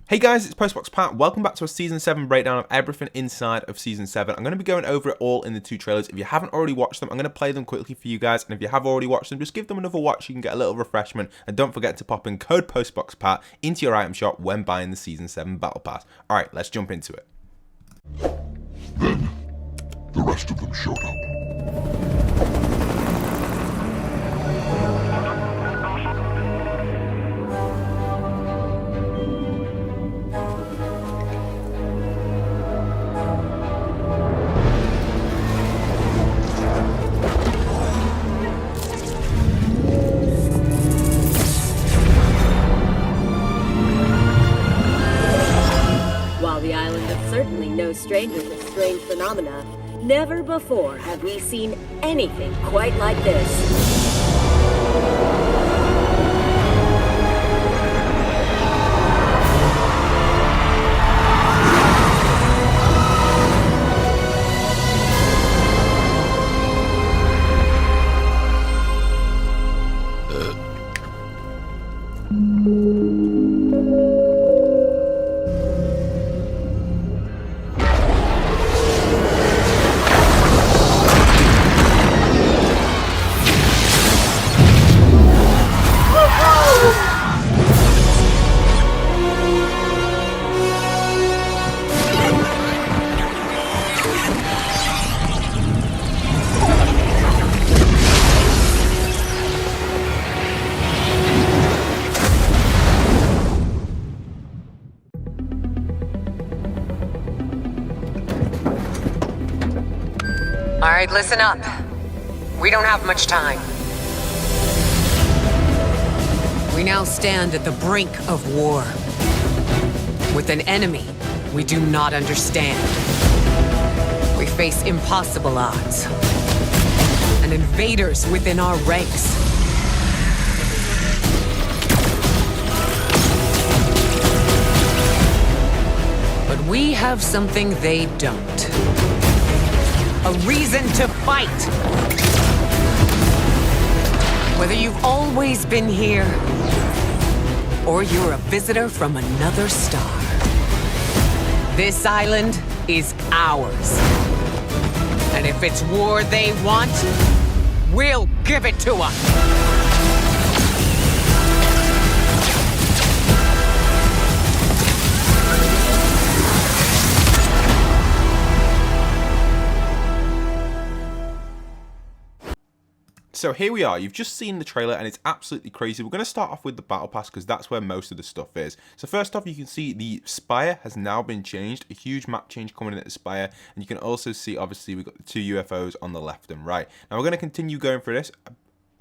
Hey guys, it's postboxpat. Welcome back to a Season 7 breakdown of everything inside of Season 7. I'm going to be going over it all in the two trailers. If you haven't already watched them, I'm going to play them quickly for you guys. And if you have already watched them, just give them another watch. You can get a little refreshment. And don't forget to pop in code postboxpat into your item shop when buying the Season 7 Battle Pass. Alright, let's jump into it. Then, the rest of them showed up. While the island is certainly no stranger to strange phenomena, never before have we seen anything quite like this. Alright, listen up. We don't have much time. We now stand at the brink of war. With an enemy we do not understand. We face impossible odds. And invaders within our ranks. But we have something they don't. A reason to fight! Whether you've always been here, or you're a visitor from another star, this island is ours. And if it's war they want, we'll give it to them! So here we are, you've just seen the trailer and it's absolutely crazy. We're going to start off with the Battle Pass because that's where most of the stuff is. So first off, you can see the Spire has now been changed, a huge map change coming in at the Spire. And you can also see, obviously, we've got the two UFOs on the left and right. Now we're going to continue going through this.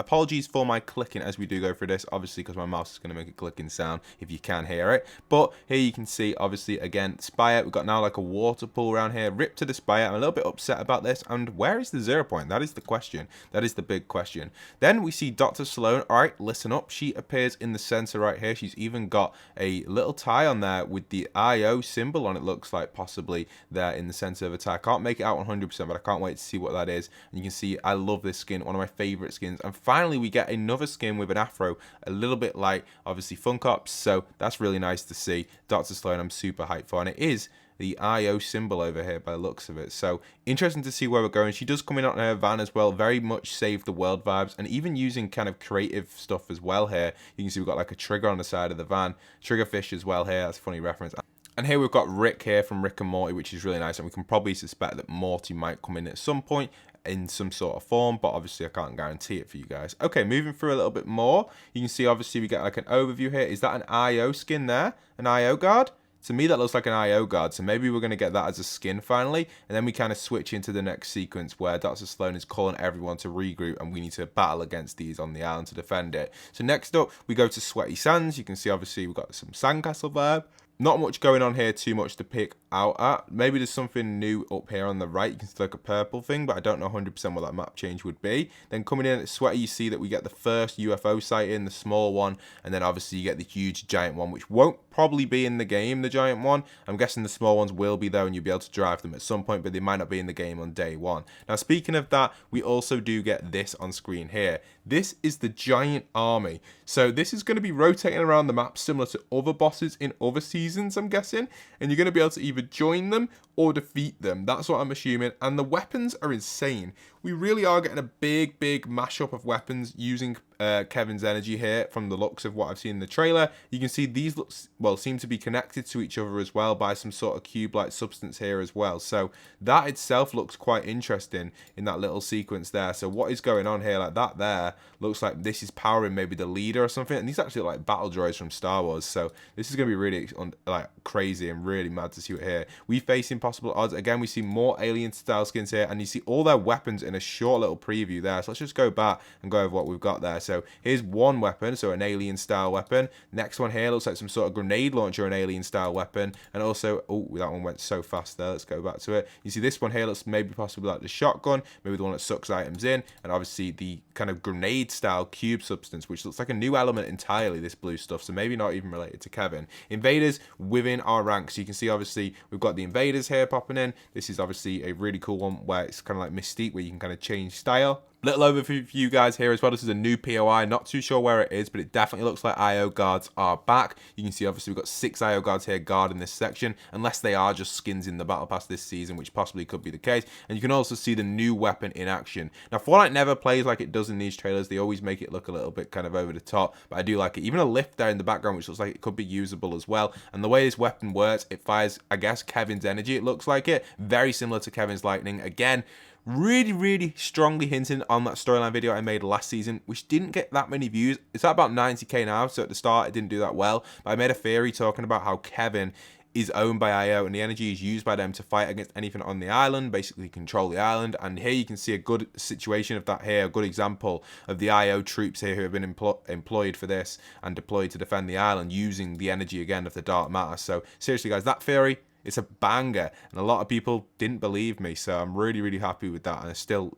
Apologies for my clicking as we do go through this, obviously, because my mouse is going to make a clicking sound if you can hear it. But here you can see, obviously, again, Spire. We've got now like a water pool around here. Rip to the Spire. I'm a little bit upset about this. And where is the 0 point? That is the question. That is the big question. Then we see Dr. Sloan. All right, listen up. She appears in the center right here. She's even got a little tie on there with the IO symbol on it, looks like, possibly there in the center of a tie. I can't make it out 100%, but I can't wait to see what that is. And you can see I love this skin, one of my favorite skins. And finally, we get another skin with an afro, a little bit like, obviously, Funkops. So that's really nice to see. Dr. Sloan, I'm super hyped for. And it is the IO symbol over here by the looks of it. So interesting to see where we're going. She does come in on her van as well. Very much save the world vibes. And even using kind of creative stuff as well here. You can see we've got like a trigger on the side of the van. Triggerfish as well here. That's a funny reference. And here we've got Rick here from Rick and Morty, which is really nice. And we can probably suspect that Morty might come in at some point in some sort of form, but obviously I can't guarantee it for you guys. Okay, moving through a little bit more, you can see obviously we get like an overview here. Is that an IO skin there? An IO guard? To me, that looks like an IO guard, so maybe we're going to get that as a skin finally, and then we kind of switch into the next sequence where Dr. Sloan is calling everyone to regroup, and we need to battle against these on the island to defend it. So next up, we go to Sweaty Sands. You can see, obviously, we've got some sandcastle vibe. Not much going on here, too much to pick out at. Maybe there's something new up here on the right. You can see like a purple thing, but I don't know 100% what that map change would be. Then coming in at Sweaty, you see that we get the first UFO sighting, the small one, and then obviously you get the huge giant one, which won't probably be in the game, the giant one. I'm guessing the small ones will be though, and you'll be able to drive them at some point, but they might not be in the game on day one. Now, speaking of that, we also do get this on screen here. This is the giant army. So this is going to be rotating around the map similar to other bosses in other seasons, I'm guessing. And you're going to be able to either join them or defeat them. That's what I'm assuming. And the weapons are insane. We really are getting a big mashup of weapons using Kevin's energy here from the looks of what I've seen in the trailer. You can see these looks, well, seem to be connected to each other as well by some sort of cube-like substance here as well. So that itself looks quite interesting in that little sequence there. So what is going on here? Like that there looks like this is powering maybe the leader or something. And these actually look like battle droids from Star Wars. So this is going to be really like crazy and really mad to see it here. We face impossible odds. Again, we see more alien style skins here, and you see all their weapons in a short little preview there. So let's just go back and go over what we've got there. So here's one weapon, so an alien style weapon. Next one here looks like some sort of grenade launcher, an alien style weapon. And also, oh, that one went so fast there. Let's go back to it. You see this one here looks maybe possibly like the shotgun, maybe the one that sucks items in, and obviously the kind of grenade style cube substance, which looks like a new element entirely, this blue stuff, so maybe not even related to Kevin. Invaders within our ranks. You can see obviously we've got the invaders here popping in. This is obviously a really cool one where it's kind of like Mystique, where you can kind of change style. Little overview for you guys here as well. This is a new POI. Not too sure where it is, but it definitely looks like IO guards are back. You can see obviously we've got 6 IO guards here guarding this section, unless they are just skins in the battle pass this season, which possibly could be the case. And you can also see the new weapon in action. Now, Fortnite never plays like it does in these trailers. They always make it look a little bit kind of over the top, but I do like it. Even a lift there in the background, which looks like it could be usable as well. And the way this weapon works, it fires, I guess, Kevin's energy. It looks like it. Very similar to Kevin's lightning. Again, really strongly hinting on that storyline video I made last season, which didn't get that many views. It's at about 90k now, so at the start it didn't do that well, but I made a theory talking about how Kevin is owned by IO and the energy is used by them to fight against anything on the island, basically control the island. And here you can see a good situation of that here, a good example of the IO troops here who have been employed for this and deployed to defend the island using the energy again of the dark matter. So seriously guys, that theory, it's a banger, and a lot of people didn't believe me, so I'm really happy with that, and I still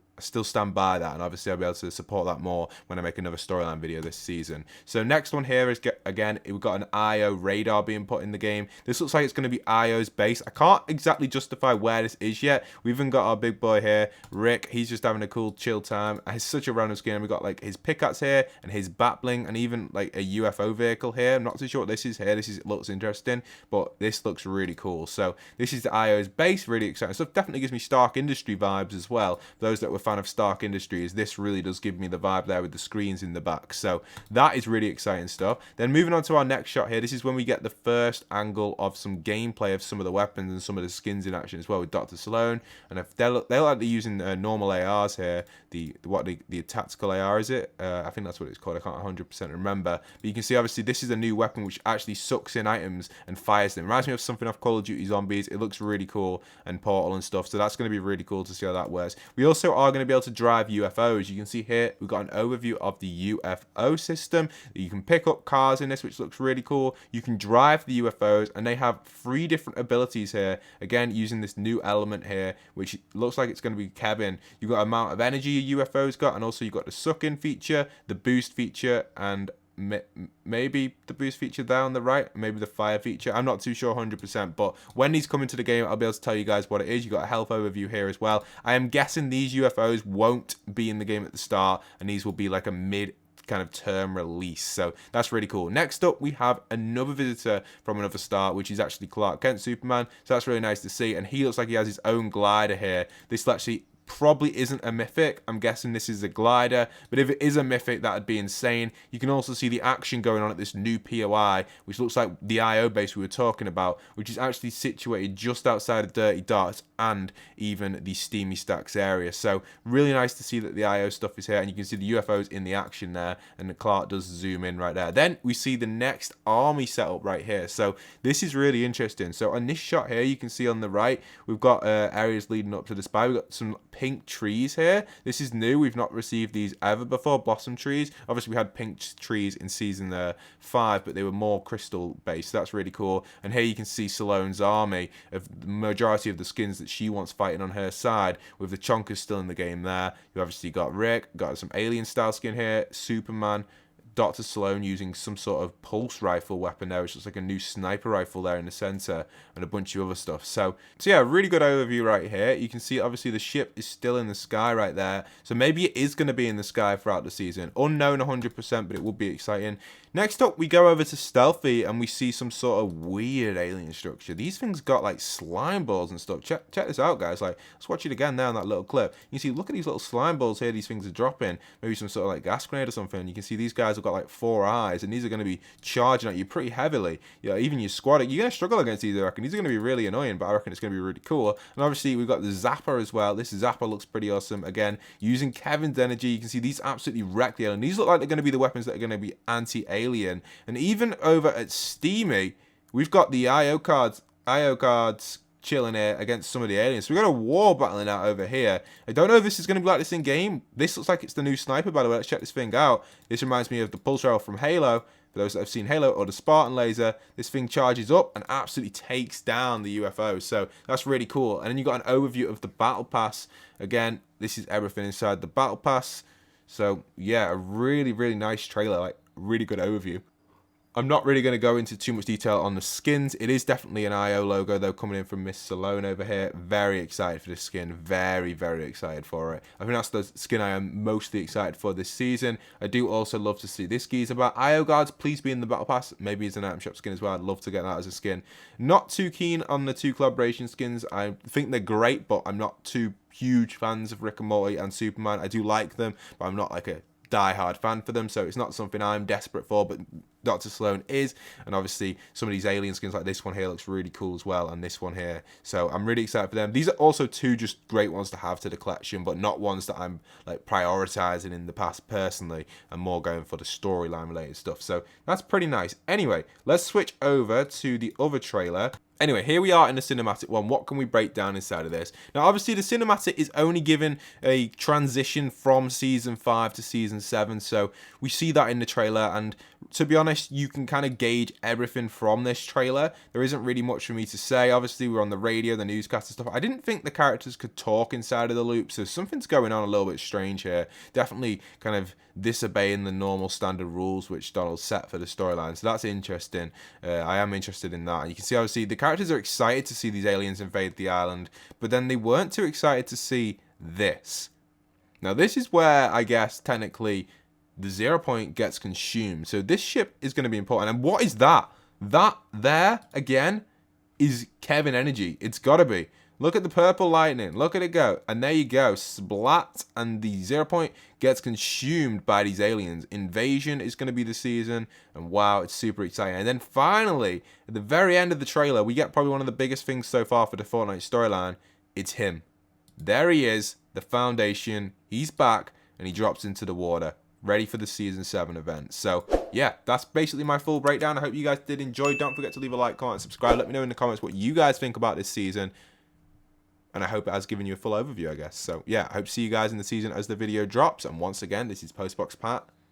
stand by that, and obviously I'll be able to support that more when I make another storyline video this season. So next one here is, again, we've got an IO radar being put in the game. This looks like it's going to be IO's base. I can't exactly justify where this is yet. We've even got our big boy here, Rick. He's just having a cool chill time. It's such a random skin. We've got like his pickaxe here and his bat bling and even like a UFO vehicle here. I'm not too sure what this is here. It looks interesting, but this looks really cool. So this is the IO's base. Really exciting stuff. Definitely gives me Stark Industry vibes as well. For those that were fan of Stark Industries, this really does give me the vibe there with the screens in the back. So that is really exciting stuff. Then moving on to our next shot here, this is when we get the first angle of some gameplay of some of the weapons and some of the skins in action as well with Dr. Sloan. And if they're likely using normal ARs here, the tactical AR, is it? I think that's what it's called. I can't 100% remember. But you can see obviously this is a new weapon which actually sucks in items and fires them. Reminds me of something off Call of Duty Zombies. It looks really cool, and Portal and stuff. So that's going to be really cool to see how that works. We also are going to be able to drive UFOs. You can see here we've got an overview of the UFO system. You can pick up cars in this, which looks really cool. You can drive the UFOs, and they have 3 different abilities here. Again, using this new element here, which looks like it's going to be Kevin. You've got amount of energy your UFOs got, and also you've got the suck-in feature, the boost feature, and maybe the boost feature there on the right, maybe the fire feature. I'm not too sure 100%, but when these come into the game, I'll be able to tell you guys what it is. You got a health overview here as well. I am guessing these UFOs won't be in the game at the start, and these will be like a mid kind of term release, so that's really cool. Next up, we have another visitor from another star, which is actually Clark Kent Superman, so that's really nice to see, and he looks like he has his own glider here. This actually probably isn't a mythic. I'm guessing this is a glider, but if it is a mythic, that would be insane. You can also see the action going on at this new POI, which looks like the IO base we were talking about, which is actually situated just outside of Dirty Dots and even the Steamy Stacks area. So really nice to see that the IO stuff is here, and you can see the UFOs in the action there, and Clark does zoom in right there. Then we see the next army setup right here. So this is really interesting. So on this shot here, you can see on the right, we've got areas leading up to the spy. We've got some pink trees here. This is new. We've not received these ever before, blossom trees. Obviously we had pink trees in season 5, but they were more crystal based, so that's really cool. And here you can see Salone's army of the majority of the skins that she wants fighting on her side, with the chonkers still in the game there. You obviously got Rick, got some alien style skin here, Superman, Dr. Sloan using some sort of pulse rifle weapon there, which looks like a new sniper rifle there in the center, and a bunch of other stuff. So yeah, really good overview right here. You can see obviously the ship is still in the sky right there, so maybe it is going to be in the sky throughout the season. Unknown 100%, but it would be exciting. Next up, we go over to Stealthy, and we see some sort of weird alien structure. These things got like slime balls and stuff. Check this out, guys. Like, let's watch it again now in that little clip. You see, look at these little slime balls here. These things are dropping. Maybe some sort of like gas grenade or something. You can see these guys have got like 4 eyes, and these are going to be charging at you pretty heavily. Yeah, even your squad, you're going to struggle against these, I reckon. These are going to be really annoying, but I reckon it's going to be really cool. And obviously, we've got the Zapper as well. This Zapper looks pretty awesome. Again, using Kevin's energy, you can see these absolutely wreck the alien. These look like they're going to be the weapons that are going to be anti-alien. And even over at Steamy, we've got the IO cards chilling here against some of the aliens. So we've got a war battling out over here. I don't know if this is going to be like this in game. This looks like it's the new sniper, by the way. Let's check this thing out. This reminds me of the pulse rifle from Halo. For those that have seen Halo, or the Spartan laser, this thing charges up and absolutely takes down the UFO. So that's really cool. And then you got an overview of the battle pass. Again, this is everything inside the battle pass. So yeah, a really, really nice trailer. Like, really good overview. I'm not really going to go into too much detail on the skins. It is definitely an IO logo, though, coming in from Miss Salone over here. Very excited for this skin. Very, very excited for it. I think that's the skin I am mostly excited for this season. I do also love to see this geezer about IO guards. Please be in the Battle Pass. Maybe it's an item shop skin as well. I'd love to get that as a skin. Not too keen on the 2 collaboration skins. I think they're great, but I'm not too huge fans of Rick and Morty and Superman. I do like them, but I'm not like a die-hard fan for them, so it's not something I'm desperate for, but Dr. Sloan is. And obviously some of these alien skins like this one here looks really cool as well, and this one here, so I'm really excited for them. These are also 2 just great ones to have to the collection, but not ones that I'm like prioritizing in the past personally. I'm more going for the storyline related stuff, so that's pretty nice. Anyway, let's switch over to the other trailer. Anyway, here we are in the cinematic one. What can we break down inside of this? Now, obviously, the cinematic is only given a transition from Season 5 to Season 7, so we see that in the trailer, and to be honest, you can kind of gauge everything from this trailer. There isn't really much for me to say. Obviously, we're on the radio, the newscast and stuff. I didn't think the characters could talk inside of the loop, so something's going on a little bit strange here. Definitely kind of disobeying the normal standard rules which Donald set for the storyline, so that's interesting. I am interested in that. And you can see, obviously, the characters are excited to see these aliens invade the island, but then they weren't too excited to see this. Now, this is where, I guess, technically, the 0 point gets consumed. So this ship is going to be important. And what is that? That there, again, is Kevin energy. It's got to be. Look at the purple lightning. Look at it go. And there you go. Splat. And the 0 point gets consumed by these aliens. Invasion is going to be the season. And wow, it's super exciting. And then finally, at the very end of the trailer, we get probably one of the biggest things so far for the Fortnite storyline. It's him. There he is. The Foundation. He's back. And he drops into the water. Ready for the Season 7 event. So, yeah, that's basically my full breakdown. I hope you guys did enjoy. Don't forget to leave a like, comment, and subscribe. Let me know in the comments what you guys think about this season. And I hope it has given you a full overview, I guess. So, yeah, I hope to see you guys in the season as the video drops. And once again, this is postboxpat.